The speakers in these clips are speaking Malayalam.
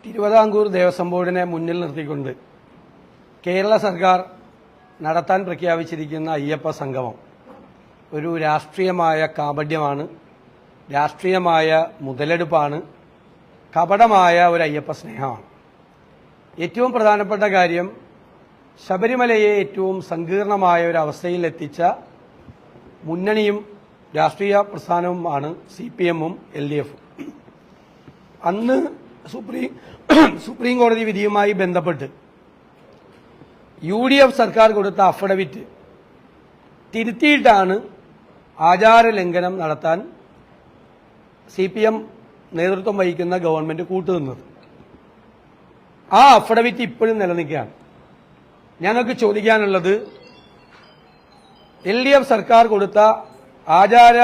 തിരുവിതാംകൂർ ദേവസ്വം ബോർഡിനെ മുന്നിൽ നിർത്തിക്കൊണ്ട് കേരള സർക്കാർ നടത്താൻ പ്രഖ്യാപിച്ചിരിക്കുന്ന അയ്യപ്പ സംഗമം ഒരു രാഷ്ട്രീയമായ കാപട്യമാണ്, രാഷ്ട്രീയമായ മുതലെടുപ്പാണ്, കപടമായ ഒരു അയ്യപ്പ സ്നേഹമാണ്. ഏറ്റവും പ്രധാനപ്പെട്ട കാര്യം, ശബരിമലയെ ഏറ്റവും സങ്കീർണമായ ഒരു അവസ്ഥയിൽ എത്തിച്ച മുന്നണിയും രാഷ്ട്രീയ പ്രസ്ഥാനവുമാണ് CPM-ഉം LDF-ഉം. അന്ന് സുപ്രീം കോടതി വിധിയുമായി ബന്ധപ്പെട്ട് UDF സർക്കാർ കൊടുത്ത അഫിഡവിറ്റ് തിരുത്തിയിട്ടാണ് ആചാരലംഘനം നടത്താൻ CPM നേതൃത്വം വഹിക്കുന്ന ഗവൺമെന്റ് കൂട്ടുനിന്നത്. ആ അഫിഡവിറ്റ് ഇപ്പോഴും നിലനിൽക്കുകയാണ്. ഞങ്ങൾക്ക് ചോദിക്കാനുള്ളത്, LDF സർക്കാർ കൊടുത്ത ആചാര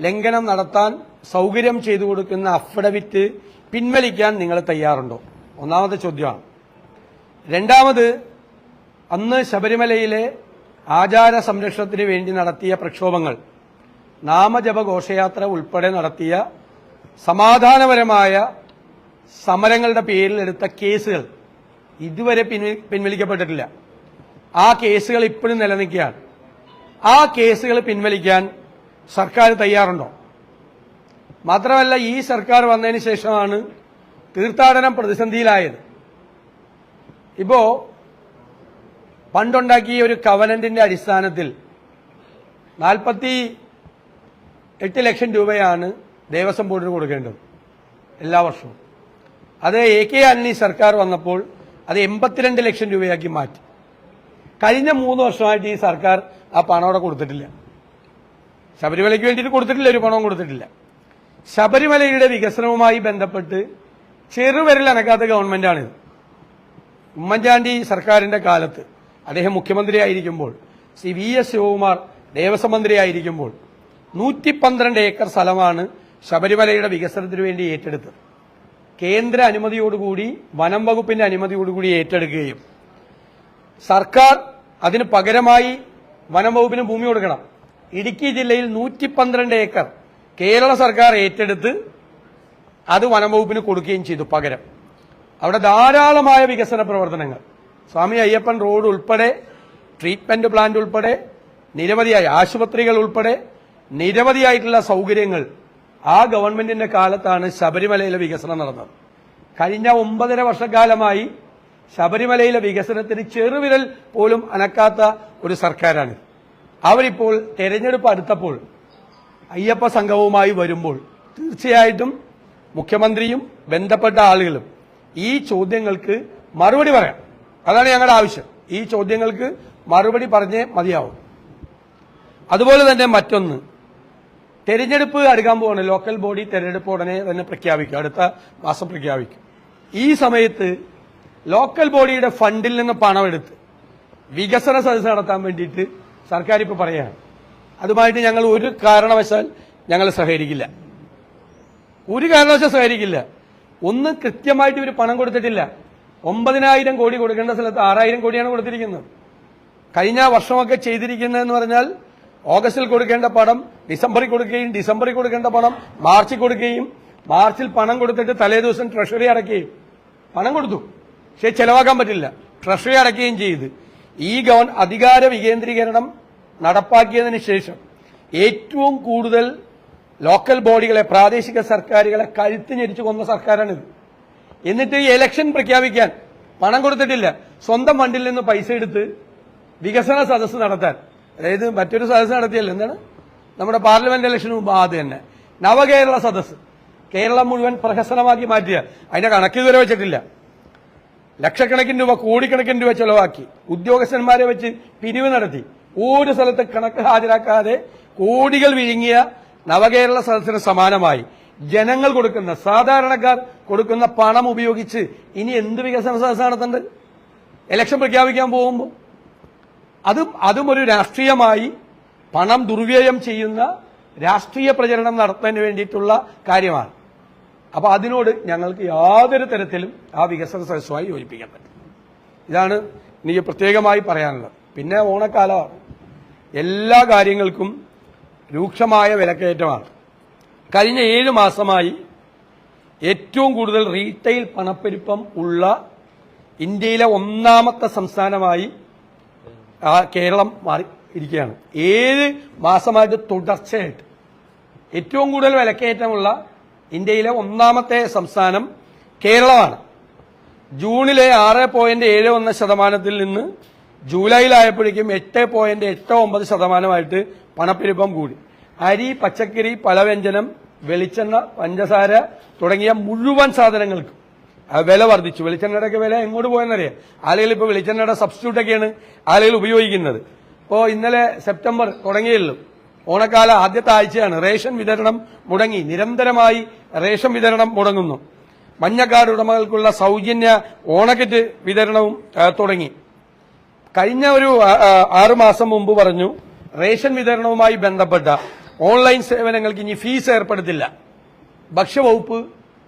ലംഘനം നടത്താൻ സൗകര്യം ചെയ്തു കൊടുക്കുന്ന അഫിഡവിറ്റ് പിൻവലിക്കാൻ നിങ്ങൾ തയ്യാറുണ്ടോ? ഒന്നാമത്തെ ചോദ്യമാണ്. രണ്ടാമത്, അന്ന് ശബരിമലയിലെ ആചാര സംരക്ഷണത്തിന് വേണ്ടി നടത്തിയ പ്രക്ഷോഭങ്ങൾ, നാമജപ ഘോഷയാത്ര ഉൾപ്പെടെ നടത്തിയ സമാധാനപരമായ സമരങ്ങളുടെ പേരിൽ എടുത്ത കേസുകൾ ഇതുവരെ പിൻവലിക്കപ്പെട്ടിട്ടില്ല. ആ കേസുകൾ ഇപ്പോഴും നിലനിൽക്കുകയാണ്. ആ കേസുകൾ പിൻവലിക്കാൻ സർക്കാർ തയ്യാറുണ്ടോ? മാത്രമല്ല, ഈ സർക്കാർ വന്നതിന് ശേഷമാണ് തീർത്ഥാടനം പ്രതിസന്ധിയിലായത്. ഇപ്പോ പണ്ടുണ്ടാക്കിയ ഒരു കവനന്റിന്റെ അടിസ്ഥാനത്തിൽ 48 ലക്ഷം രൂപയാണ് ദേവസ്വം ബോർഡിന് കൊടുക്കേണ്ടത് എല്ലാ വർഷവും. അത് AK ആന്റണി സർക്കാർ വന്നപ്പോൾ അത് 82 ലക്ഷം രൂപയാക്കി മാറ്റി. കഴിഞ്ഞ 3 വർഷമായിട്ട് ഈ സർക്കാർ ആ പണം അവിടെ കൊടുത്തിട്ടില്ല. ശബരിമലയ്ക്ക് വേണ്ടിയിട്ട് കൊടുത്തിട്ടില്ല, ഒരു പണവും കൊടുത്തിട്ടില്ല. ശബരിമലയുടെ വികസനവുമായി ബന്ധപ്പെട്ട് ചെറുവിരൽ അനക്കാത്ത ഗവൺമെന്റാണിത്. ഉമ്മൻചാണ്ടി സർക്കാരിന്റെ കാലത്ത് അദ്ദേഹം മുഖ്യമന്ത്രിയായിരിക്കുമ്പോൾ, VS ശിവകുമാർ ദേവസ്വം മന്ത്രിയായിരിക്കുമ്പോൾ 112 ഏക്കർ സ്ഥലമാണ് ശബരിമലയുടെ വികസനത്തിനു വേണ്ടി ഏറ്റെടുത്തത്. കേന്ദ്ര അനുമതിയോടുകൂടി, വനം വകുപ്പിന്റെ അനുമതിയോടുകൂടി ഏറ്റെടുക്കുകയും സർക്കാർ അതിന് പകരമായി വനം വകുപ്പിന് ഭൂമി കൊടുക്കണം. ഇടുക്കി ജില്ലയിൽ 112 ഏക്കർ കേരള സർക്കാർ ഏറ്റെടുത്ത് അത് വനം വകുപ്പിന് കൊടുക്കുകയും ചെയ്തു പകരം. അവിടെ ധാരാളമായ വികസന പ്രവർത്തനങ്ങൾ, സ്വാമി അയ്യപ്പൻ റോഡ് ഉൾപ്പെടെ, ട്രീറ്റ്മെന്റ് പ്ലാന്റ് ഉൾപ്പെടെ, നിരവധിയായ ആശുപത്രികൾ ഉൾപ്പെടെ നിരവധിയായിട്ടുള്ള സൗകര്യങ്ങൾ ആ ഗവൺമെന്റിന്റെ കാലത്താണ് ശബരിമലയിലെ വികസനം നടന്നത്. കഴിഞ്ഞ 9.5 വർഷക്കാലമായി ശബരിമലയിലെ വികസനത്തിന് ചെറുവിരൽ പോലും അനക്കാത്ത ഒരു സർക്കാരാണ്. അവരിപ്പോൾ തെരഞ്ഞെടുപ്പ് അടുത്തപ്പോൾ അയ്യപ്പ സംഘവുമായി വരുമ്പോൾ തീർച്ചയായിട്ടും മുഖ്യമന്ത്രിയും ബന്ധപ്പെട്ട ആളുകളും ഈ ചോദ്യങ്ങൾക്ക് മറുപടി പറയാം. അതാണ് ഞങ്ങളുടെ ആവശ്യം. ഈ ചോദ്യങ്ങൾക്ക് മറുപടി പറഞ്ഞേ മതിയാവും. അതുപോലെ തന്നെ മറ്റൊന്ന്, തെരഞ്ഞെടുപ്പ് അടുക്കാൻ പോവാണ്. ലോക്കൽ ബോഡി തെരഞ്ഞെടുപ്പ് ഉടനെ തന്നെ പ്രഖ്യാപിക്കും, അടുത്ത മാസം പ്രഖ്യാപിക്കും. ഈ സമയത്ത് ലോക്കൽ ബോഡിയുടെ ഫണ്ടിൽ നിന്ന് പണമെടുത്ത് വികസന സദസ്സ് നടത്താൻ വേണ്ടിയിട്ട് സർക്കാർ ഇപ്പോൾ പറയുകയാണ്. അതുമായിട്ട് ഞങ്ങൾ ഒരു കാരണവശാൽ സഹകരിക്കില്ല. ഒരു കാരണവശാൽ സഹകരിക്കില്ല. ഒന്ന്, കൃത്യമായിട്ട് ഇവർ പണം കൊടുത്തിട്ടില്ല. 9,000 കോടി കൊടുക്കേണ്ട സ്ഥലത്ത് 6,000 കോടിയാണ് കൊടുത്തിരിക്കുന്നത്. കഴിഞ്ഞ വർഷമൊക്കെ ചെയ്തിരിക്കുന്നതെന്ന് പറഞ്ഞാൽ ഓഗസ്റ്റിൽ കൊടുക്കേണ്ട പണം ഡിസംബറിൽ കൊടുക്കുകയും, ഡിസംബറിൽ കൊടുക്കേണ്ട പണം മാർച്ചിൽ കൊടുക്കുകയും, മാർച്ചിൽ പണം കൊടുത്തിട്ട് തലേദിവസം ട്രഷറി അടയ്ക്കുകയും, പണം കൊടുത്തു പക്ഷേ ചെലവാക്കാൻ പറ്റില്ല, ട്രഷറി അടയ്ക്കുകയും ചെയ്ത് ഈ അധികാര വികേന്ദ്രീകരണം നടപ്പാക്കിയതിന് ശേഷം ഏറ്റവും കൂടുതൽ ലോക്കൽ ബോഡികളെ, പ്രാദേശിക സർക്കാരുകളെ കഴുത്ത് ഞെരിച്ചു കൊന്ന സർക്കാരാണിത്. എന്നിട്ട് ഈ ഇലക്ഷൻ പ്രഖ്യാപിക്കാൻ പണം കൊടുത്തിട്ടില്ല. സ്വന്തം ഫണ്ടിൽ നിന്ന് പൈസ എടുത്ത് വികസന സദസ്സ് നടത്താൻ, അതായത് മറ്റൊരു സദസ്സ് നടത്തിയല്ലോ, എന്താണ് നമ്മുടെ പാർലമെന്റ് ഇലക്ഷന് മുമ്പ് അത് തന്നെ നവകേരള സദസ്സ്, കേരളം മുഴുവൻ പ്രഹസനമാക്കി മാറ്റിയ, അതിന്റെ കണക്ക് ഇതുവരെ വെച്ചിട്ടില്ല. ലക്ഷക്കണക്കിന് രൂപ, കോടിക്കണക്കിന് രൂപ ചെലവാക്കി ഉദ്യോഗസ്ഥന്മാരെ വെച്ച് പിരിവ് നടത്തി ഒരു സ്ഥലത്ത് കണക്ക് ഹാജരാക്കാതെ കോടികൾ വിഴുങ്ങിയ നവകേരള സദസ്സിന് സമാനമായി ജനങ്ങൾ കൊടുക്കുന്ന, സാധാരണക്കാർ കൊടുക്കുന്ന പണം ഉപയോഗിച്ച് ഇനി എന്ത് വികസന സദസ്സ് നടത്തേണ്ടത്? ഇലക്ഷൻ പ്രഖ്യാപിക്കാൻ പോകുമ്പോൾ അതും ഒരു രാഷ്ട്രീയമായി പണം ദുർവ്യയം ചെയ്യുന്ന രാഷ്ട്രീയ പ്രചരണം നടത്താൻ വേണ്ടിയിട്ടുള്ള കാര്യമാണ്. അപ്പൊ അതിനോട് ഞങ്ങൾക്ക് യാതൊരു തരത്തിലും ആ വികസന സദസ്സുമായി യോജിപ്പിക്കാൻ പറ്റും. ഇതാണ് എനിക്ക് പ്രത്യേകമായി പറയാനുള്ളത്. പിന്നെ ഓണക്കാലമാണ്, എല്ലാ കാര്യങ്ങൾക്കും രൂക്ഷമായ വിലക്കയറ്റമാണ്. കഴിഞ്ഞ 7 മാസമായി ഏറ്റവും കൂടുതൽ റീറ്റെയിൽ പണപ്പെരുപ്പം ഉള്ള ഇന്ത്യയിലെ ഒന്നാമത്തെ സംസ്ഥാനമായി കേരളം മാറിയിരിക്കുകയാണ്. 7 മാസമായിട്ട് തുടർച്ചയായിട്ട് ഏറ്റവും കൂടുതൽ വിലക്കയറ്റമുള്ള ഇന്ത്യയിലെ ഒന്നാമത്തെ സംസ്ഥാനം കേരളമാണ്. ജൂണിലെ 6.71% നിന്ന് ജൂലൈയിലായപ്പോഴേക്കും 8.89% പണപ്പെരുപ്പം കൂടി. അരി, പച്ചക്കറി, പലവ്യഞ്ജനം, വെളിച്ചെണ്ണ, പഞ്ചസാര തുടങ്ങിയ മുഴുവൻ സാധനങ്ങൾക്കും വില വർദ്ധിച്ചു. വെളിച്ചെണ്ണയുടെ വില എങ്ങോട്ട് പോയെന്നറിയാം. ആളുകൾ ഇപ്പോൾ വെളിച്ചെണ്ണയുടെ സബ്സ്റ്റിറ്റ്യൂട്ടൊക്കെയാണ് ആളുകൾ ഉപയോഗിക്കുന്നത്. ഇപ്പോൾ ഇന്നലെ സെപ്റ്റംബർ തുടങ്ങിയുള്ളൂ, ഓണക്കാല ആദ്യത്തെ ആഴ്ചയാണ്. റേഷൻ വിതരണം മുടങ്ങി, നിരന്തരമായി റേഷൻ വിതരണം മുടങ്ങുന്നു. മഞ്ഞക്കാർഡ് ഉടമകൾക്കുള്ള സൗജന്യ ഓണക്കിറ്റ് വിതരണവും തുടങ്ങി. കഴിഞ്ഞ ഒരു 6 മാസം മുമ്പ് പറഞ്ഞു, റേഷൻ വിതരണവുമായി ബന്ധപ്പെട്ട ഓൺലൈൻ സേവനങ്ങൾക്ക് ഇനി ഫീസ് ഏർപ്പെടുത്തില്ല. ഭക്ഷ്യവകുപ്പ്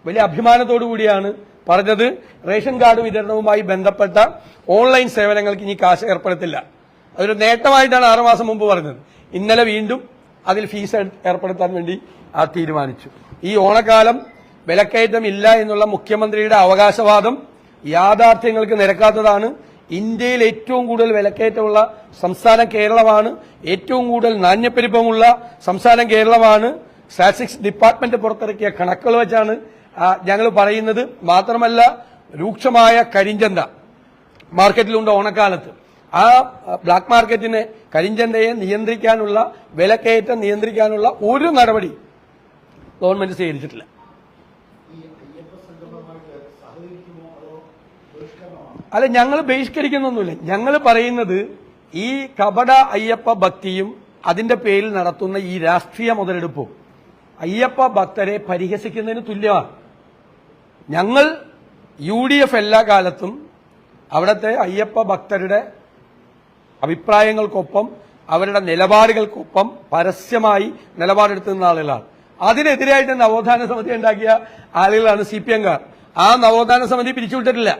വലിയ അഭിമാനത്തോടു കൂടിയാണ് പറഞ്ഞത്, റേഷൻ കാർഡ് വിതരണവുമായി ബന്ധപ്പെട്ട ഓൺലൈൻ സേവനങ്ങൾക്ക് ഇനി കാശ് ഏർപ്പെടുത്തില്ല. അതൊരു നേട്ടമായിട്ടാണ് 6 മാസം മുമ്പ് പറഞ്ഞത്. ഇന്നലെ വീണ്ടും അതിൽ ഫീസ് ഏർപ്പെടുത്താൻ വേണ്ടി തീരുമാനിച്ചു. ഈ ഓണക്കാലം വിലക്കയറ്റം ഇല്ല എന്നുള്ള മുഖ്യമന്ത്രിയുടെ അവകാശവാദം യാഥാർത്ഥ്യങ്ങൾക്ക് നിരക്കാത്തതാണ്. ഇന്ത്യയിൽ ഏറ്റവും കൂടുതൽ വിലക്കയറ്റമുള്ള സംസ്ഥാനം കേരളമാണ്. ഏറ്റവും കൂടുതൽ നാണ്യപ്പെരുപ്പമുള്ള സംസ്ഥാനം കേരളമാണ്. സ്റ്റാറ്റിസ്റ്റിക്സ് ഡിപ്പാർട്ട്മെന്റ് പുറത്തിറക്കിയ കണക്കുകൾ വെച്ചാണ് ഞങ്ങൾ പറയുന്നത്. മാത്രമല്ല, രൂക്ഷമായ കരിഞ്ചന്ത മാർക്കറ്റിലുണ്ട് ഓണക്കാലത്ത്. ആ ബ്ലാക്ക് മാർക്കറ്റിനെ, കരിഞ്ചന്തയെ നിയന്ത്രിക്കാനുള്ള, വിലക്കയറ്റം നിയന്ത്രിക്കാനുള്ള ഒരു നടപടി ഗവൺമെന്റ് സ്വീകരിച്ചിട്ടില്ല. അല്ല, ഞങ്ങൾ ബഹിഷ്കരിക്കുന്നൊന്നുമില്ല. ഞങ്ങൾ പറയുന്നത് ഈ കപട അയ്യപ്പ ഭക്തിയും അതിന്റെ പേരിൽ നടത്തുന്ന ഈ രാഷ്ട്രീയ മുതലെടുപ്പും അയ്യപ്പ ഭക്തരെ പരിഹസിക്കുന്നതിന് തുല്യമാണ്. ഞങ്ങൾ UDF എല്ലാ കാലത്തും അവിടുത്തെ അയ്യപ്പ ഭക്തരുടെ അഭിപ്രായങ്ങൾക്കൊപ്പം, അവരുടെ നിലപാടുകൾക്കൊപ്പം പരസ്യമായി നിലപാടെടുത്തുന്ന ആളുകളാണ്. അതിനെതിരായിട്ട് നവോത്ഥാന സമിതി ഉണ്ടാക്കിയ ആളുകളാണ് CPM-കാർ. ആ നവോത്ഥാന സമിതി പിരിച്ചുവിട്ടിട്ടില്ല.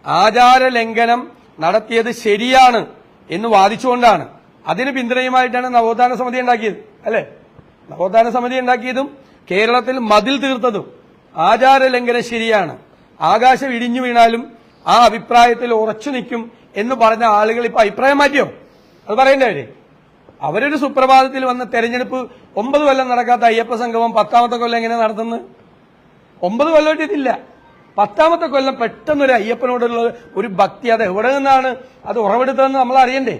ആചാര ലംഘനം നടത്തിയത് ശരിയാണ് എന്ന് വാദിച്ചുകൊണ്ടാണ്, അതിന് പിന്തുണയുമായിട്ടാണ് നവോത്ഥാന സമിതി ഉണ്ടാക്കിയത്, അല്ലെ? നവോത്ഥാന സമിതി ഉണ്ടാക്കിയതും കേരളത്തിൽ മതിൽ തീർത്തതും ആചാര ലംഘനം ശരിയാണ്, ആകാശം ഇടിഞ്ഞു വീണാലും ആ അഭിപ്രായത്തിൽ ഉറച്ചു നിൽക്കും എന്ന് പറഞ്ഞ ആളുകൾ ഇപ്പൊ അഭിപ്രായം മാറ്റിയോ? അത് പറയണ്ടേ? അവരൊരു സുപ്രഭാതത്തിൽ വന്ന തെരഞ്ഞെടുപ്പ് 9 കൊല്ലം നടക്കാത്ത അയ്യപ്പ സംഗമം 10ാമത്തെ കൊല്ലം എങ്ങനെ നടത്തുന്നു? 9 കൊല്ലമായിട്ടില്ല, 10ാമത്തെ കൊല്ലം പെട്ടെന്നൊരു അയ്യപ്പനോടുള്ള ഒരു ഭക്തി, അത് എവിടെ നിന്നാണ് അത് ഉറവെടുത്തതെന്ന് നമ്മൾ അറിയണ്ടേ?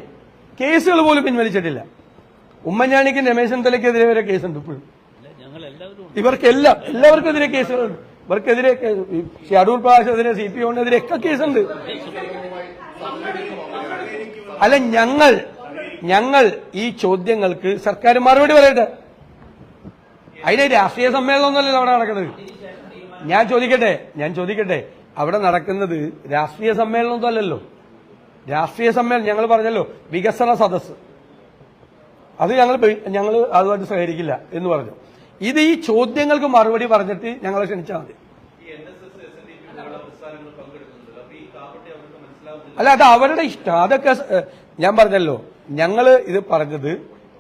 കേസുകൾ പോലും പിൻവലിച്ചിട്ടില്ല. ഉമ്മൻചാണ്ടിക്കും രമേശ് ചെന്നിത്തലയ്ക്കെതിരെ വരെ കേസുണ്ട് ഇപ്പോഴും. എല്ലാവർക്കെതിരെ കേസുകളുണ്ട്. ഇവർക്കെതിരെ അടൂർ പ്രകാശിനെതിരെ, CPM-നെതിരെ ഒക്കെ കേസുണ്ട്. അല്ല, ഞങ്ങൾ ഈ ചോദ്യങ്ങൾക്ക് സർക്കാർ മറുപടി പറയട്ടെ. അതിന് രാഷ്ട്രീയ സമ്മേളനമൊന്നുമല്ലല്ലോ അവിടെ നടക്കുന്നത്. ഞാൻ ചോദിക്കട്ടെ, അവിടെ നടക്കുന്നത് രാഷ്ട്രീയ സമ്മേളനമൊന്നും അല്ലല്ലോ. രാഷ്ട്രീയ സമ്മേളനം ഞങ്ങൾ പറഞ്ഞല്ലോ, വികസന സദസ്സ്, അത് ഞങ്ങൾ അതുമായിട്ട് സഹകരിക്കില്ല എന്ന് പറഞ്ഞു. ഇത് ഈ ചോദ്യങ്ങൾക്ക് മറുപടി പറഞ്ഞിട്ട് ഞങ്ങളെ ക്ഷണിച്ചാൽ മതി. അല്ല, അത് അവരുടെ ഇഷ്ടം. അതൊക്കെ ഞാൻ പറഞ്ഞല്ലോ, ഞങ്ങൾ ഇത് പറഞ്ഞത്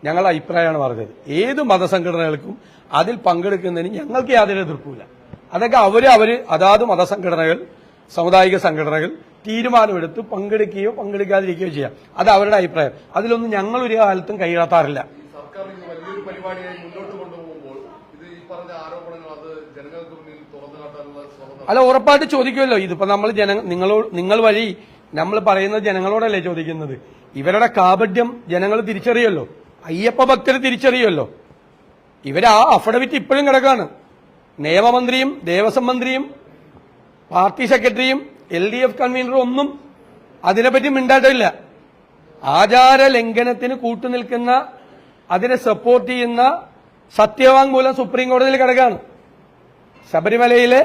ഞങ്ങളുടെ അഭിപ്രായമാണ് പറഞ്ഞത്. ഏത് മതസംഘടനകൾക്കും അതിൽ പങ്കെടുക്കുന്നതിന് ഞങ്ങൾക്ക് യാതൊരു എതിർപ്പില്ല. അതൊക്കെ അതാത് മതസംഘടനകൾ, സാമുദായിക സംഘടനകൾ തീരുമാനമെടുത്ത് പങ്കെടുക്കുകയോ പങ്കെടുക്കാതിരിക്കുകയോ ചെയ്യാം. അത് അവരുടെ അഭിപ്രായം. അതിലൊന്നും ഞങ്ങൾ ഒരു കാലത്തും കൈകാട്ടാറില്ല. അല്ല, ഉറപ്പായിട്ട് ചോദിക്കുമല്ലോ. ഇതിപ്പോ നമ്മൾ നിങ്ങൾ വഴി നമ്മൾ പറയുന്നത് ജനങ്ങളോടല്ലേ ചോദിക്കുന്നത്. ഇവരുടെ കാപട്യം ജനങ്ങൾ തിരിച്ചറിയല്ലോ, അയ്യപ്പ ഭക്തർ തിരിച്ചറിയല്ലോ. ഇവർ ആ അഫിഡവിറ്റ് ഇപ്പോഴും കിടക്കാണ്. നിയമമന്ത്രിയും ദേവസ്വം മന്ത്രിയും പാർട്ടി സെക്രട്ടറിയും LDF കൺവീനറും ഒന്നും അതിനെപ്പറ്റി മിണ്ടാട്ടില്ല. ആചാര ലംഘനത്തിന് കൂട്ടുനിൽക്കുന്ന, അതിനെ സപ്പോർട്ട് ചെയ്യുന്ന സത്യവാങ്മൂലം സുപ്രീം കോടതിയിൽ കിടക്കാണ്. ശബരിമലയിലെ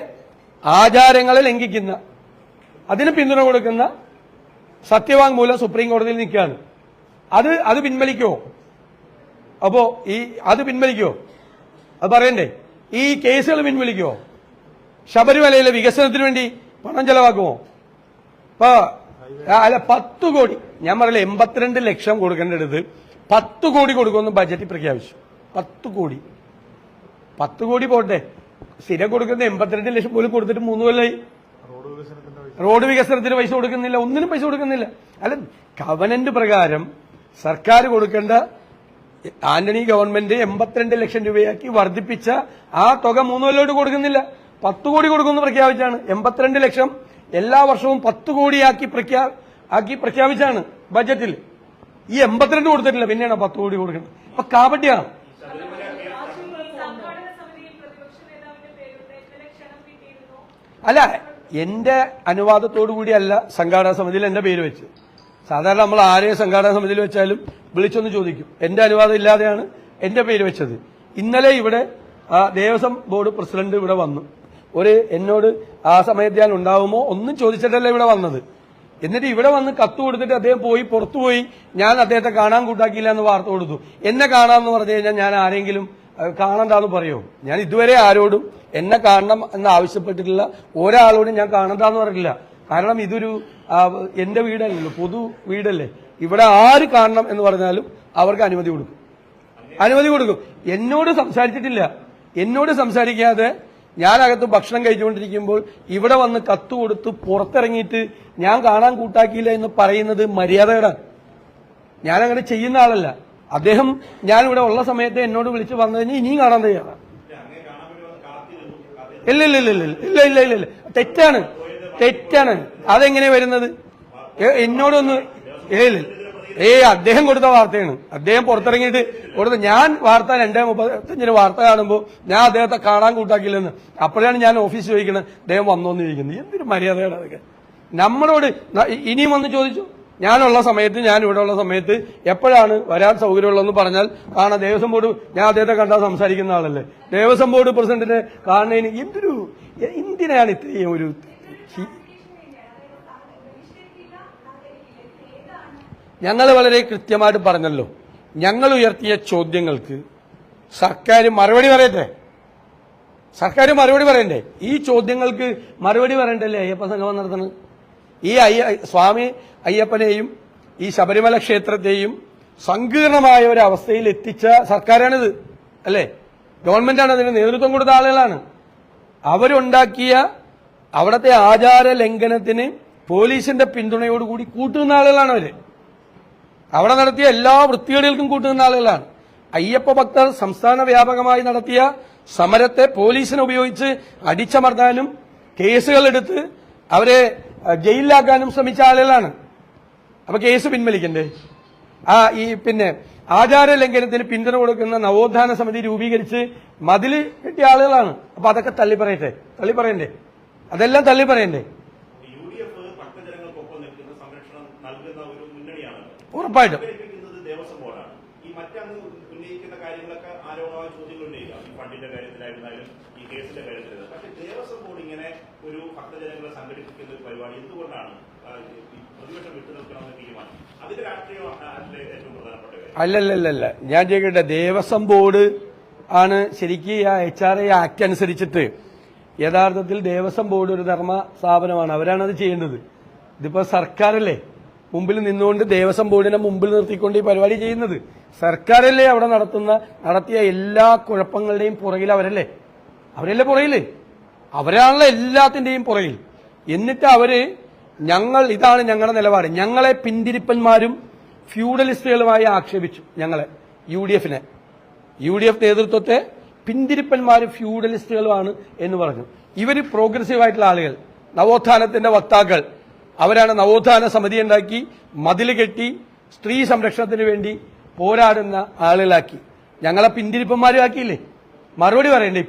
ആചാരങ്ങളെ ലംഘിക്കുന്ന, അതിന് പിന്തുണ കൊടുക്കുന്ന സത്യവാങ്മൂലം സുപ്രീം കോടതിയിൽ നിൽക്കുകയാണ്. അത് പിൻവലിക്കോ? അപ്പോ അത് പിൻവലിക്കോ? അത് പറയണ്ടേ? ഈ കേസുകൾ പിൻവലിക്കുമോ? ശബരിമലയിലെ വികസനത്തിന് വേണ്ടി പണം ചെലവാക്കുമോ? അല്ല, 10 കോടി, ഞാൻ പറയില്ല, 82 ലക്ഷം കൊടുക്കേണ്ടത് 10 കോടി കൊടുക്കുമെന്ന് ബജറ്റിൽ പ്രഖ്യാപിച്ചു. 10 കോടി പോട്ടെ, സ്ഥിരം കൊടുക്കുന്ന 82 ലക്ഷം പോലും കൊടുത്തിട്ട് 3 കൊല്ലമായി. റോഡ് വികസനത്തിന് പൈസ കൊടുക്കുന്നില്ല, ഒന്നിനും പൈസ കൊടുക്കുന്നില്ല. അല്ല, കവനന്റ് പ്രകാരം സർക്കാർ കൊടുക്കേണ്ട ആന്റണി ഗവൺമെന്റ് 82 ലക്ഷം രൂപയാക്കി വർദ്ധിപ്പിച്ച ആ തുക 3 കൊല്ലമായിട്ട് കൊടുക്കുന്നില്ല. 10 കോടി കൊടുക്കുമെന്ന് പ്രഖ്യാപിച്ചാണ്. 82 ലക്ഷം എല്ലാ വർഷവും 10 കോടിയാക്കി പ്രഖ്യാപിച്ചാണ് ബജറ്റിൽ. ഈ 82 കൊടുത്തിട്ടില്ല, പിന്നെയാണ് 10 കോടി കൊടുക്കുന്നത്. അപ്പൊ കാപട്യാണ്. അല്ല, എന്റെ അനുവാദത്തോടു കൂടിയല്ല സംഘാടക സമിതിയിൽ എന്റെ പേര് വെച്ച്. സാധാരണ നമ്മൾ ആരെയും സംഘാടക സമിതിയിൽ വെച്ചാലും വിളിച്ചൊന്ന് ചോദിക്കും. എന്റെ അനുവാദം ഇല്ലാതെയാണ് എന്റെ പേര് വെച്ചത്. ഇന്നലെ ഇവിടെ ദേവസ്വം ബോർഡ് പ്രസിഡന്റ് ഇവിടെ വന്നു. എന്നോട് ആ സമയത്ത് ഞാൻ ഉണ്ടാവുമോ ഒന്നും ചോദിച്ചിട്ടല്ല ഇവിടെ വന്നത്. എന്നിട്ട് ഇവിടെ വന്ന് കത്ത് കൊടുത്തിട്ട് അദ്ദേഹം പുറത്തുപോയി ഞാൻ അദ്ദേഹത്തെ കാണാൻ കൂട്ടാക്കിയില്ല എന്ന് വാർത്ത കൊടുത്തു. എന്നെ കാണാമെന്ന് പറഞ്ഞു കഴിഞ്ഞാൽ ഞാൻ ആരെങ്കിലും കാണണ്ടെന്ന് പറയുമോ? ഞാൻ ഇതുവരെ ആരോടും എന്നെ കാണണം എന്ന് ആവശ്യപ്പെട്ടിട്ടില്ല. ഒരാളോടും ഞാൻ കാണണ്ടെന്ന് പറഞ്ഞിട്ടില്ല. കാരണം ഇതൊരു എന്റെ വീടല്ലല്ലോ, പൊതു വീടല്ലേ. ഇവിടെ ആര് കാണണം എന്ന് പറഞ്ഞാലും അവർക്ക് അനുമതി കൊടുക്കും. എന്നോട് സംസാരിച്ചിട്ടില്ല. എന്നോട് സംസാരിക്കാതെ ഞാനകത്ത് ഭക്ഷണം കഴിച്ചുകൊണ്ടിരിക്കുമ്പോൾ ഇവിടെ വന്ന് കത്ത് കൊടുത്ത് പുറത്തിറങ്ങിയിട്ട് ഞാൻ കാണാൻ കൂട്ടാക്കിയില്ല എന്ന് പറയുന്നത് മര്യാദകേടാണ്. ഞാനങ്ങനെ ചെയ്യുന്ന ആളല്ല. അദ്ദേഹം ഞാൻ ഇവിടെ ഉള്ള സമയത്ത് എന്നോട് വിളിച്ച് വന്നതിന് ഇനിയും കാണാൻ തയ്യാറാണ്. ഇല്ല, തെറ്റാണ്. അതെങ്ങനെ വരുന്നത്? എന്നോടൊന്ന് അദ്ദേഹം കൊടുത്ത വാർത്തയാണ്. അദ്ദേഹം പുറത്തിറങ്ങിയിട്ട് ഞാൻ വാർത്ത 2:35 വാർത്ത കാണുമ്പോൾ ഞാൻ അദ്ദേഹത്തെ കാണാൻ കൂട്ടാക്കില്ലെന്ന്. അപ്പോഴാണ് ഞാൻ ഓഫീസിൽ ചോദിക്കുന്നത് അദ്ദേഹം വന്നോന്ന് ചോദിക്കുന്നത്. എന്തൊരു മര്യാദയാണ് അതൊക്കെ. നമ്മളോട് ഇനിയും വന്ന് ചോദിച്ചു. ഞാൻ ഇവിടെ ഉള്ള സമയത്ത് എപ്പോഴാണ് വരാൻ സൗകര്യമുള്ളതെന്ന് പറഞ്ഞാൽ കാണാം. ദേവസ്വം ബോർഡ്, ഞാൻ അദ്ദേഹത്തെ കണ്ടാൽ സംസാരിക്കുന്ന ആളല്ലേ. ദേവസ്വം ബോർഡ് പ്രസിഡന്റിനെ കാണുന്നതിന് എന്തിനാണ് ഇത്രയും ഒരു ഞങ്ങൾ വളരെ കൃത്യമായിട്ട് പറഞ്ഞല്ലോ. ഞങ്ങൾ ഉയർത്തിയ ചോദ്യങ്ങൾക്ക് സർക്കാർ മറുപടി പറയണ്ടേ? ഈ ചോദ്യങ്ങൾക്ക് മറുപടി പറയണ്ടല്ലേ അയ്യപ്പ സംഗമം നടത്തുന്നത്? ഈ സ്വാമി അയ്യപ്പനെയും ഈ ശബരിമല ക്ഷേത്രത്തെയും സങ്കീർണമായ ഒരു അവസ്ഥയിൽ എത്തിച്ച സർക്കാരാണിത്, അല്ലേ? ഗവൺമെന്റാണ് അതിന് നേതൃത്വം കൊടുത്ത ആളുകളാണ്. അവരുണ്ടാക്കിയ അവിടുത്തെ ആചാര ലംഘനത്തിന് പോലീസിന്റെ പിന്തുണയോടുകൂടി കൂട്ടുന്ന ആളുകളാണ് അവര്. അവിടെ നടത്തിയ എല്ലാ വൃത്തികേടുകൾക്കും കൂട്ടുന്ന ആളുകളാണ്. അയ്യപ്പ ഭക്തർ സംസ്ഥാന വ്യാപകമായി നടത്തിയ സമരത്തെ പോലീസിനെ ഉപയോഗിച്ച് അടിച്ചമർത്താനും കേസുകളെടുത്ത് അവരെ ജയിലിലാക്കാനും ശ്രമിച്ച ആളുകളാണ്. അപ്പൊ കേസ് പിൻവലിക്കണ്ടേ? പിന്നെ ആചാര ലംഘനത്തിന് പിന്തുണ കൊടുക്കുന്ന നവോത്ഥാന സമിതി രൂപീകരിച്ച് മതില് കെട്ടിയ ആളുകളാണ്. അപ്പൊ അതൊക്കെ തള്ളിപ്പറയണ്ടേ? അതെല്ലാം തള്ളിപ്പറയണ്ടേ? ഉറപ്പായിട്ടും അല്ലല്ലല്ല, ഞാൻ ചോദിക്കട്ടെ, ദേവസ്വം ബോർഡ് ആണ് ശരിക്കും ആ HRA ആക്ട് അനുസരിച്ചിട്ട് യഥാർത്ഥത്തിൽ ദേവസ്വം ബോർഡ് ഒരു ധർമ്മ സ്ഥാപനമാണ്. അവരാണത് ചെയ്യേണ്ടത്. ഇതിപ്പോ സർക്കാരല്ലേ മുമ്പിൽ നിന്നുകൊണ്ട് ദേവസ്വം ബോർഡിനെ മുമ്പിൽ നിർത്തിക്കൊണ്ട് ഈ പരിപാടി ചെയ്യുന്നത്. സർക്കാരല്ലേ അവിടെ നടത്തിയ എല്ലാ കുഴപ്പങ്ങളുടെയും പുറകിൽ അവരല്ലേ പുറകില്. അവരാണല്ലോ എല്ലാത്തിന്റെയും പുറകിൽ. എന്നിട്ട് ഇതാണ് ഞങ്ങളുടെ നിലപാട്. ഞങ്ങളെ പിന്തിരിപ്പന്മാരും ഫ്യൂഡലിസ്റ്റുകളുമായി ആക്ഷേപിച്ചു. ഞങ്ങളെ UDF നേതൃത്വത്തെ പിന്തിരിപ്പന്മാരും ഫ്യൂഡലിസ്റ്റുകളുമാണ് എന്ന് പറഞ്ഞു. ഇവര് പ്രോഗ്രസീവായിട്ടുള്ള ആളുകൾ, നവോത്ഥാനത്തിന്റെ വക്താക്കൾ. അവരാണ് നവോത്ഥാന സമിതി ഉണ്ടാക്കി, മതില് കെട്ടി, സ്ത്രീ സംരക്ഷണത്തിന് വേണ്ടി പോരാടുന്ന ആളുകളാക്കി. ഞങ്ങളെ പിന്തിരിപ്പന്മാരും ആക്കിയില്ലേ? മറുപടി പറയണ്ടേ?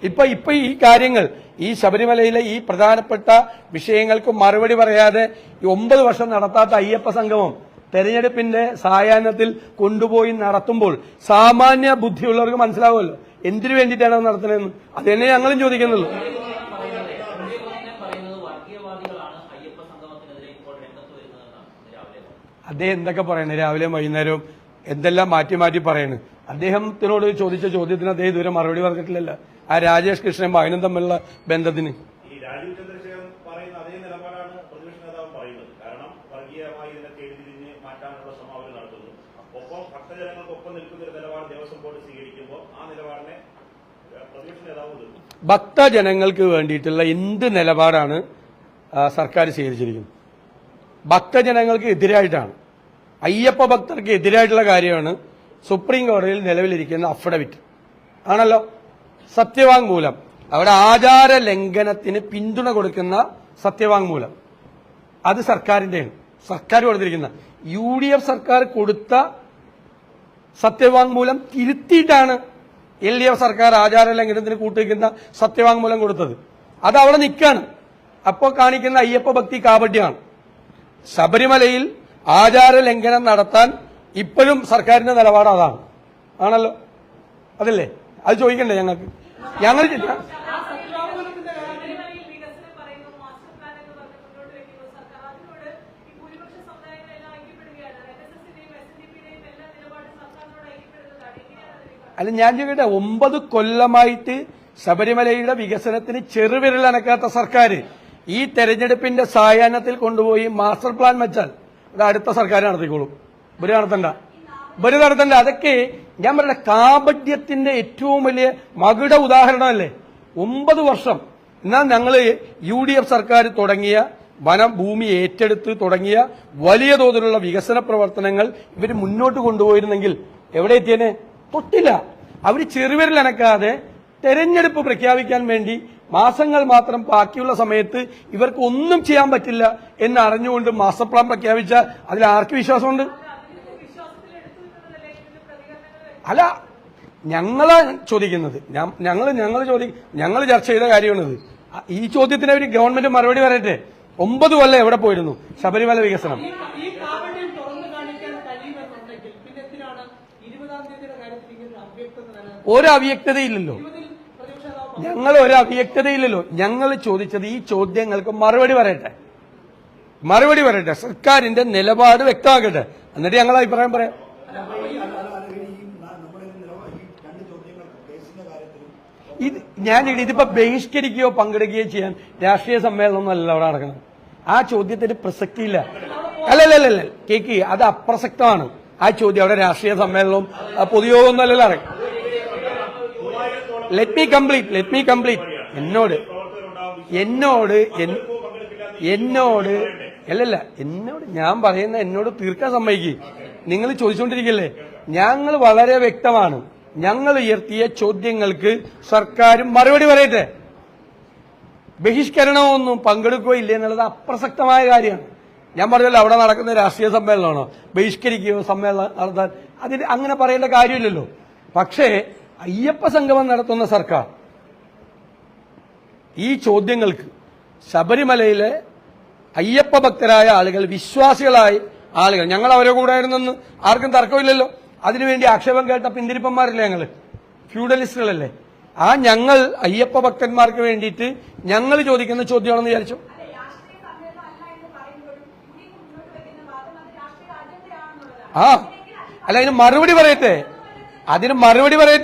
ഇപ്പൊ ഈ കാര്യങ്ങൾ, ഈ ശബരിമലയിലെ ഈ പ്രധാനപ്പെട്ട വിഷയങ്ങൾക്ക് മറുപടി പറയാതെ 9 വർഷം നടത്താത്ത അയ്യപ്പ സംഗമം തെരഞ്ഞെടുപ്പിന്റെ സായാഹ്നത്തിൽ കൊണ്ടുപോയി നടത്തുമ്പോൾ സാമാന്യ ബുദ്ധിയുള്ളവർക്ക് മനസ്സിലാവുമല്ലോ എന്തിനു വേണ്ടിയിട്ടാണ് അത് നടത്തുന്നതെന്ന്. അത് തന്നെ ഞങ്ങളും ചോദിക്കുന്നുള്ളൂ. അദ്ദേഹം എന്തൊക്കെ പറയണേ? രാവിലെയും വൈകുന്നേരവും എന്തെല്ലാം മാറ്റി പറയണ്. അദ്ദേഹത്തിനോട് ചോദിച്ച ചോദ്യത്തിന് അദ്ദേഹം ഇതുവരെ മറുപടി പറഞ്ഞിട്ടില്ലല്ലോ. ആ രാജേഷ് കൃഷ്ണൻ വായനും തമ്മിലുള്ള ബന്ധത്തിന് ഭക്തജനങ്ങൾക്ക് വേണ്ടിയിട്ടുള്ള എന്ത് നിലപാടാണ് സർക്കാർ സ്വീകരിച്ചിരിക്കുന്നത്? ഭക്തജനങ്ങൾക്ക് എതിരായിട്ടാണ്, അയ്യപ്പ ഭക്തർക്ക് എതിരായിട്ടുള്ള കാര്യമാണ് സുപ്രീം കോടതിയിൽ നിലവിലിരിക്കുന്ന അഫിഡവിറ്റ് ആണല്ലോ, സത്യവാങ്മൂലം. അവിടെ ആചാര ലംഘനത്തിന് പിന്തുണ കൊടുക്കുന്ന സത്യവാങ്മൂലം, അത് സർക്കാരിന്റെയാണ്, സർക്കാർ കൊടുത്തിരിക്കുന്ന. UDF സർക്കാർ കൊടുത്ത സത്യവാങ്മൂലം തിരുത്തിയിട്ടാണ് LDF സർക്കാർ ആചാര ലംഘനത്തിന് കൂട്ടുവയ്ക്കുന്ന സത്യവാങ്മൂലം കൊടുത്തത്. അത് അവിടെ നിൽക്കാണ്. അപ്പോൾ കാണിക്കുന്ന അയ്യപ്പ ഭക്തി കാപട്യമാണ്. ശബരിമലയിൽ ആചാര ലംഘനം നടത്താൻ ഇപ്പോഴും സർക്കാരിന്റെ നിലപാട് അതാണ്, ആണല്ലോ, അതല്ലേ? അത് ചോദിക്കണ്ടേ ഞങ്ങൾക്ക്? ഞങ്ങൾ അല്ല, ഞാൻ ചോദിക്കട്ടെ, 9 കൊല്ലമായിട്ട് ശബരിമലയുടെ വികസനത്തിന് ചെറുവിരലനക്കാത്ത സർക്കാർ ഈ തെരഞ്ഞെടുപ്പിന്റെ സായാഹ്നത്തിൽ കൊണ്ടുപോയി മാസ്റ്റർ പ്ലാൻ വെച്ചാൽ അത് അടുത്ത സർക്കാർ നടത്തിക്കോളും. ഇവര് നടത്തണ്ട. അതൊക്കെ ഞാൻ പറയുന്ന കാപട്യത്തിന്റെ ഏറ്റവും വലിയ മകുട ഉദാഹരണമല്ലേ? 9 വർഷം. എന്നാൽ ഞങ്ങള് UDF സർക്കാർ തുടങ്ങിയ വനം ഭൂമി ഏറ്റെടുത്ത് തുടങ്ങിയ വലിയ തോതിലുള്ള വികസന പ്രവർത്തനങ്ങൾ ഇവർ മുന്നോട്ട് കൊണ്ടുപോയിരുന്നെങ്കിൽ എവിടെ എത്തിയേനെ? തൊട്ടില്ല. അവർ ചെറുവിരലനക്കാതെ തെരഞ്ഞെടുപ്പ് പ്രഖ്യാപിക്കാൻ വേണ്ടി മാസങ്ങൾ മാത്രം ബാക്കിയുള്ള സമയത്ത് ഇവർക്ക് ഒന്നും ചെയ്യാൻ പറ്റില്ല എന്ന് അറിഞ്ഞുകൊണ്ട് മാസ്റ്റർ പ്ലാൻ പ്രഖ്യാപിച്ച അതിൽ ആർക്ക് വിശ്വാസമുണ്ട്? അല്ല, ഞങ്ങളാ ചോദിക്കുന്നത്, ഞങ്ങൾ ചർച്ച ചെയ്ത കാര്യമാണിത്. ഈ ചോദ്യത്തിന് ഒരു ഗവൺമെന്റ് മറുപടി പറയട്ടെ. 9 കൊല്ലം എവിടെ പോയിരുന്നു ശബരിമല വികസനം? ഒരു അവ്യക്തതയില്ലല്ലോ. ഞങ്ങൾ ചോദിച്ചത് ഈ ചോദ്യങ്ങൾക്ക് മറുപടി പറയട്ടെ, സർക്കാരിന്റെ നിലപാട് വ്യക്തമാക്കട്ടെ, എന്നിട്ട് ഞങ്ങൾ അഭിപ്രായം പറയാം. ഇതിപ്പോ ബഹിഷ്കരിക്കുകയോ പങ്കെടുക്കുകയോ ചെയ്യാൻ രാഷ്ട്രീയ സമ്മേളനമൊന്നും അല്ല അവിടെ നടക്കുന്നത്. ആ ചോദ്യത്തിന് പ്രസക്തിയില്ല. അല്ലല്ല കേക്ക്, അത് അപ്രസക്തമാണ്. ആ ചോദ്യം അവിടെ രാഷ്ട്രീയ സമ്മേളനവും പൊതുയോഗമൊന്നും അല്ലല്ലോ നടക്കും. Let me complete. എന്നോട് ഞാൻ പറയുന്ന എന്നോട് തീർക്കാൻ സമ്മതിക്കുക. നിങ്ങൾ ചോദിച്ചുകൊണ്ടിരിക്കല്ലേ? ഞങ്ങൾ വളരെ വ്യക്തമാണ്. ഞങ്ങൾ ഉയർത്തിയ ചോദ്യങ്ങൾക്ക് സർക്കാരും മറുപടി പറയട്ടെ. ബഹിഷ്കരണമൊന്നും പങ്കെടുക്കുകയോ ഇല്ല എന്നുള്ളത് അപ്രസക്തമായ കാര്യമാണ്. ഞാൻ പറഞ്ഞല്ലോ, അവിടെ നടക്കുന്ന രാഷ്ട്രീയ സമ്മേളനമാണോ ബഹിഷ്കരിക്കുകയോ സമ്മേളനം നടത്താൻ? അതിന് അങ്ങനെ പറയേണ്ട കാര്യമില്ലല്ലോ. പക്ഷേ അയ്യപ്പ സംഗമം നടത്തുന്ന സർക്കാർ ഈ ചോദ്യങ്ങൾക്ക് ശബരിമലയിലെ അയ്യപ്പ ഭക്തരായ ആളുകൾ, വിശ്വാസികളായ ആളുകൾ, ഞങ്ങൾ അവരെ കൂടെ ആയിരുന്നെന്ന് ആർക്കും തർക്കമില്ലല്ലോ. അതിനുവേണ്ടി ആക്ഷേപം കേട്ട പിന്തിരിപ്പന്മാരില്ലേ ഞങ്ങൾ? ഫ്യൂഡലിസ്റ്റുകളല്ലേ? ആ ഞങ്ങൾ അയ്യപ്പ ഭക്തന്മാർക്ക് വേണ്ടിയിട്ട് ഞങ്ങൾ ചോദിക്കുന്ന ചോദ്യമാണെന്ന് വിചാരിച്ചു. അല്ല, അതിന് മറുപടി പറയട്ടെ.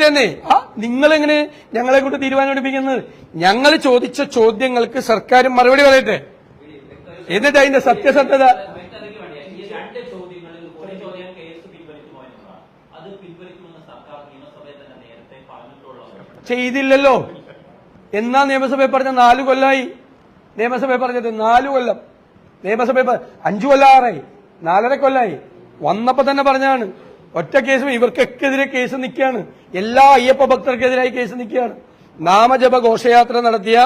തന്നെ. നിങ്ങളെങ്ങനെ ഞങ്ങളെ കൊണ്ട് തീരുമാനം എടുപ്പിക്കുന്നത്? ഞങ്ങൾ ചോദിച്ച ചോദ്യങ്ങൾക്ക് സർക്കാർ മറുപടി പറയട്ടെ, എന്നിട്ട് അതിന്റെ സത്യസന്ധത ചെയ്തില്ലല്ലോ. എന്നാ നിയമസഭയിൽ പറഞ്ഞ 4 കൊല്ലമായി. നിയമസഭയിൽ പറഞ്ഞത് 4 കൊല്ലം. നിയമസഭയിൽ 5 കൊല്ലം 4.5 കൊല്ലമായി. വന്നപ്പോ തന്നെ പറഞ്ഞാണ്. ഒറ്റ കേസും ഇവർക്കെതിരെ കേസ് നിൽക്കുകയാണ്. എല്ലാ അയ്യപ്പ ഭക്തർക്കെതിരായി കേസ് നിൽക്കുകയാണ്. നാമജപ ഘോഷയാത്ര നടത്തിയ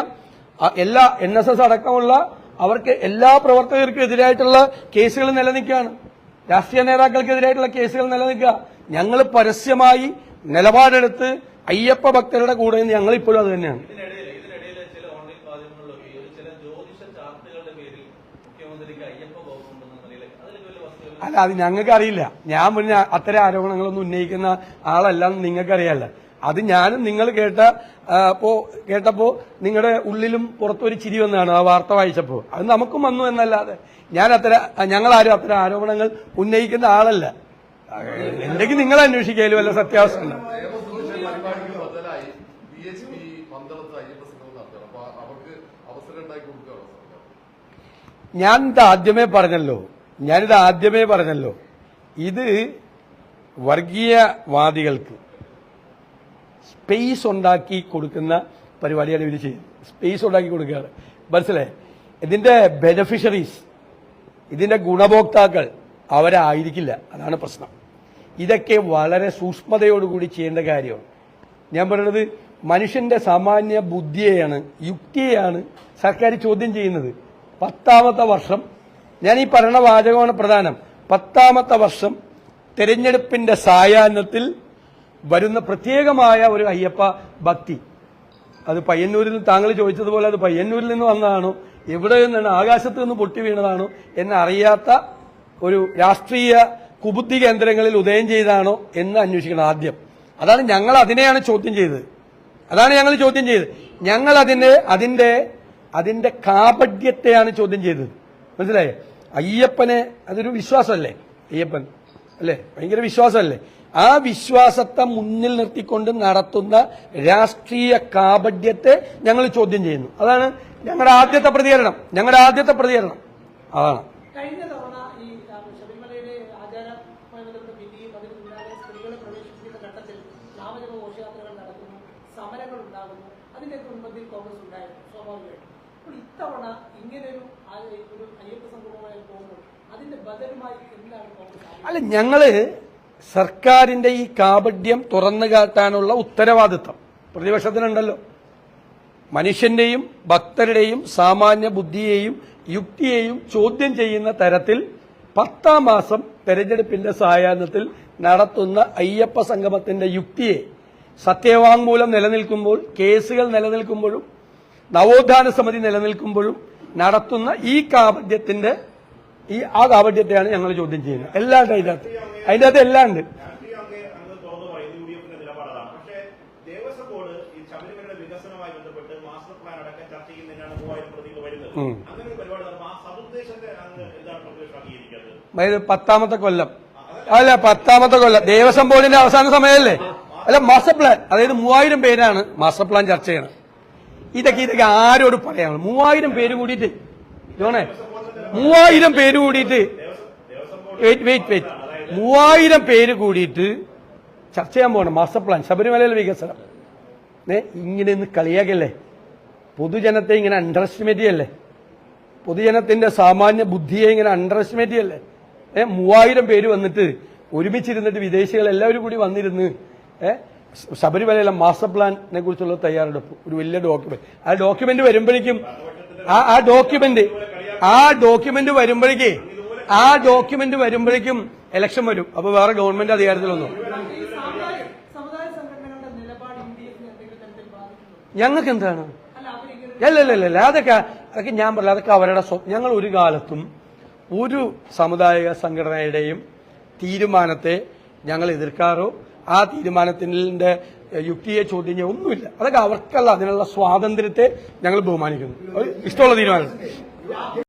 എല്ലാ NSS അടക്കമുള്ള അവർക്ക് എല്ലാ പ്രവർത്തകർക്കും എതിരായിട്ടുള്ള കേസുകൾ നിലനിൽക്കുകയാണ്. രാഷ്ട്രീയ നേതാക്കൾക്കെതിരായിട്ടുള്ള കേസുകൾ നിലനിൽക്കുക. ഞങ്ങൾ പരസ്യമായി നിലപാടെടുത്ത് അയ്യപ്പ ഭക്തരുടെ കൂടെ ഞങ്ങൾ ഇപ്പോഴും അത് തന്നെയാണ്. അല്ല, അത് ഞങ്ങൾക്ക് അറിയില്ല. ഞാൻ പിന്നെ അത്തരം ആരോപണങ്ങളൊന്നും ഉന്നയിക്കുന്ന ആളല്ലെന്ന് നിങ്ങൾക്കറിയാല്ല. അത് ഞാനും നിങ്ങൾ കേട്ടപ്പോ നിങ്ങളുടെ ഉള്ളിലും പുറത്തൊരു ചിരി വന്നതാണ് ആ വാർത്ത വായിച്ചപ്പോ. അത് നമുക്കും വന്നു എന്നല്ലാതെ ഞങ്ങളാരും അത്തരം ആരോപണങ്ങൾ ഉന്നയിക്കുന്ന ആളല്ല. എന്തെങ്കിലും നിങ്ങൾ അന്വേഷിക്കാലും വല്ല സത്യാവസ്ഥ ഉണ്ട്. ഞാനിത് ആദ്യമേ പറഞ്ഞല്ലോ, ഇത് വർഗീയവാദികൾക്ക്, സ്പേസ് ഉണ്ടാക്കി കൊടുക്കുന്ന പരിപാടിയാണ് ഇവർ ചെയ്യുന്നത്. സ്പേസ് ഉണ്ടാക്കി കൊടുക്കുകയാണ്. മനസ്സിലായി? ഇതിന്റെ ബെനഫിഷ്യറീസ്, ഇതിന്റെ ഗുണഭോക്താക്കൾ അവരായിരിക്കില്ല. അതാണ് പ്രശ്നം. ഇതൊക്കെ വളരെ സൂക്ഷ്മതയോടുകൂടി ചെയ്യേണ്ട കാര്യമാണ്. ഞാൻ പറയുന്നത് മനുഷ്യന്റെ സാമാന്യ ബുദ്ധിയെയാണ്, യുക്തിയെയാണ് സർക്കാർ ചോദ്യം ചെയ്യുന്നത്. 10ാമത്തെ വർഷം, ഞാൻ ഈ പറയുന്ന വാചകമാണ് പ്രധാനം, 10ാമത്തെ വർഷം തെരഞ്ഞെടുപ്പിന്റെ സായാഹ്നത്തിൽ വരുന്ന പ്രത്യേകമായ ഒരു അയ്യപ്പ ഭക്തി, അത് പയ്യന്നൂരിൽ നിന്ന് താങ്കൾ ചോദിച്ചതുപോലെ അത് പയ്യന്നൂരിൽ നിന്ന് വന്നതാണോ, എവിടെ നിന്നാണ്, ആകാശത്ത് നിന്ന് പൊട്ടി വീണതാണോ എന്നറിയാത്ത ഒരു രാഷ്ട്രീയ കുബുദ്ധി കേന്ദ്രങ്ങളിൽ ഉദയം ചെയ്താണോ എന്ന് അന്വേഷിക്കണം ആദ്യം. അതാണ് ഞങ്ങൾ അതിനെയാണ് ചോദ്യം ചെയ്തത്. അതാണ് ഞങ്ങൾ ചോദ്യം ചെയ്തത്. ഞങ്ങൾ അതിന്റെ കാപഢ്യത്തെയാണ് ചോദ്യം ചെയ്തത്. മനസ്സിലായേ? അയ്യപ്പനെ, അതൊരു വിശ്വാസമല്ലേ, അയ്യപ്പൻ അല്ലേ, ഭയങ്കര വിശ്വാസമല്ലേ, ആ വിശ്വാസത്തെ മുന്നിൽ നിർത്തിക്കൊണ്ട് നടത്തുന്ന രാഷ്ട്രീയ കാപഢ്യത്തെ ഞങ്ങൾ ചോദ്യം ചെയ്യുന്നു. അതാണ് ഞങ്ങളുടെ ആദ്യത്തെ പ്രതികരണം. അതാണ്. കഴിഞ്ഞ തവണ ഈ ശബരിമലയിലെ ആചാരമായി ബന്ധപ്പെട്ട വിധിയും അതിന് പിന്നാലെ സ്ത്രീകളെ പ്രവേശിപ്പിക്കുന്ന ഘട്ടത്തിൽ നാമജപ ഘോഷയാത്രകൾ നടക്കുന്നു, സമരങ്ങൾ ഉണ്ടാകുന്നു. അതിന്റെ മുൻപന്തിൽ കോൺഗ്രസ് ഉണ്ടായിരുന്നു സ്വാഭാവികമായിട്ടും. അപ്പോൾ ഇത്തവണ ഇങ്ങനെയൊരു അയ്യപ്പ സംഗമമായി പോകുമ്പോൾ അതിന്റെ ബദലുമായി എന്താണ് കോൺഗ്രസ്? അല്ല, ഞങ്ങള് സർക്കാരിന്റെ ഈ കാപഢ്യം തുറന്നു കാട്ടാനുള്ള ഉത്തരവാദിത്വം പ്രതിപക്ഷത്തിനുണ്ടല്ലോ. മനുഷ്യന്റെയും ഭക്തരുടെയും സാമാന്യ ബുദ്ധിയെയും യുക്തിയെയും ചോദ്യം ചെയ്യുന്ന തരത്തിൽ 10ാം മാസം തെരഞ്ഞെടുപ്പിന്റെ സായാഹ്നത്തിൽ നടത്തുന്ന അയ്യപ്പ സംഗമത്തിന്റെ യുക്തിയെ, സത്യവാങ്മൂലം നിലനിൽക്കുമ്പോൾ, കേസുകൾ നിലനിൽക്കുമ്പോഴും, നവോത്ഥാന സമിതി നിലനിൽക്കുമ്പോഴും നടത്തുന്ന ഈ കാപഢ്യത്തിന്റെ ആ കാപഢ്യത്തെയാണ് ഞങ്ങൾ ചോദ്യം ചെയ്യുന്നത്. എല്ലാം ഉണ്ട് അതിന്റെ അകത്ത് എല്ലാം ഉണ്ട്. അതായത് 10ാമത്തെ കൊല്ലം, അല്ല 10ാമത്തെ കൊല്ലം ദേവസ്വം ബോർഡിന്റെ അവസാന സമയമല്ലേ? അല്ല, മാസ്റ്റർ പ്ലാൻ, അതായത് 3000 പേരാണ് മാസ്റ്റർ പ്ലാൻ ചർച്ച ചെയ്യണം. ഇതൊക്കെ ആരോട് പറയാം? 3000 പേര് കൂടിയിട്ട്, ജോണേ, 3000 പേര് കൂടിയിട്ട്, വെയിറ്റ് 3000 പേര് കൂടിയിട്ട് ചർച്ച ചെയ്യാൻ പോകണം മാസ്റ്റർ പ്ലാൻ, ശബരിമലയിലെ വികസനം. ഇങ്ങനെ ഒന്ന് കളിയാക്കല്ലേ? പൊതുജനത്തെ ഇങ്ങനെ അണ്ടർ എസ്റ്റിമേറ്റ് ചെയ്യല്ലേ? പൊതുജനത്തിന്റെ സാമാന്യ ബുദ്ധിയെ ഇങ്ങനെ അണ്ടർ എസ്റ്റിമേറ്റ് ചെയ്യല്ലേ? 3000 പേര് വന്നിട്ട് ഒരുമിച്ചിരുന്നിട്ട് വിദേശികൾ എല്ലാവരും കൂടി വന്നിരുന്ന് ശബരിമലയിലെ മാസ്റ്റർ പ്ലാനിനെ കുറിച്ചുള്ള തയ്യാറെടുപ്പ്, ഒരു വലിയ ഡോക്യുമെന്റ്. ആ ഡോക്യുമെന്റ് വരുമ്പോഴേക്കും ഇലക്ഷൻ വരും. അപ്പൊ വേറെ ഗവൺമെന്റ് അധികാരത്തിൽ വന്നു. ഞങ്ങൾക്ക് എന്താണ്? അല്ലല്ലല്ല, അതൊക്കെ ഞാൻ പറഞ്ഞ അതൊക്കെ അവരുടെ ഞങ്ങൾ ഒരു കാലത്തും ഒരു സമുദായിക സംഘടനയുടെയും തീരുമാനത്തെ ഞങ്ങൾ എതിർക്കാറോ ആ തീരുമാനത്തിന്റെ യുക്തിയെ ചോദ്യം ചെയ്യാൻ ഒന്നുമില്ല. അതൊക്കെ അവർക്കല്ല, അതിനുള്ള സ്വാതന്ത്ര്യത്തെ ഞങ്ങൾ ബഹുമാനിക്കുന്നു. ഇഷ്ടമുള്ള തീരുമാനം.